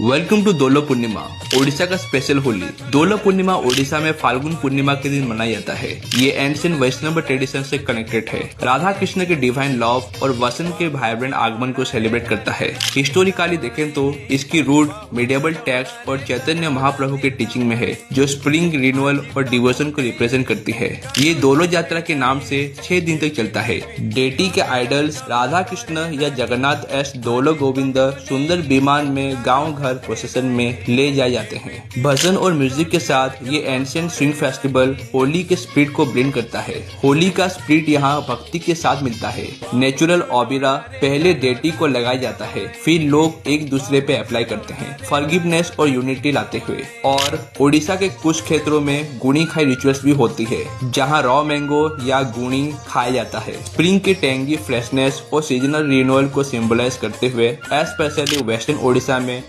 Welcome to दोलो पूर्णिमा, ओडिशा का special Holi. दोलो पूर्णिमा ओडिशा में फाल्गुन पूर्णिमा के दिन मनाया जाता है। ये एंशिएंट वैष्णव ट्रेडिशन से कनेक्टेड है। राधा कृष्ण के डिवाइन लव और वसंत के वाइब्रेंट आगमन को सेलिब्रेट करता है। हिस्टोरिकली देखें तो इसकी रूट मिडिएवल टेक्स्ट और चैतन्य महाप्रभु के टीचिंग में है, जो स्प्रिंग रिन्यूअल और डिवोशन को रिप्रेजेंट करती है। ये दोलो यात्रा के नाम से 6 दिन तक चलता है। डेटी के आइडल्स राधा कृष्ण या जगन्नाथ एस दोलो गोविंद सुंदर विमान में गांव घर प्रोसेशन में ले जाए जाते हैं। भजन और म्यूजिक के साथ ये एंशिएंट स्विंग फेस्टिवल होली के स्पिरिट को ब्लेंड करता है। होली का स्पिरिट यहाँ भक्ति के साथ मिलता है। नेचुरल ऑबिरा पहले डेटी को लगाया जाता है, फिर लोग एक दूसरे पे अप्लाई करते हैं, फॉरगिवनेस और यूनिटी लाते हुए। और ओडिशा के कुछ क्षेत्रों में गुणी खाई रिचुअल्स भी होती है, जहाँ रॉ मैंगो या गुणी खाया जाता है। स्प्रिंग की टेंगी फ्रेशनेस और सीजनल रिन्यूअल को सिंबलाइज करते हुए स्पेशली वेस्टर्न ओडिशा में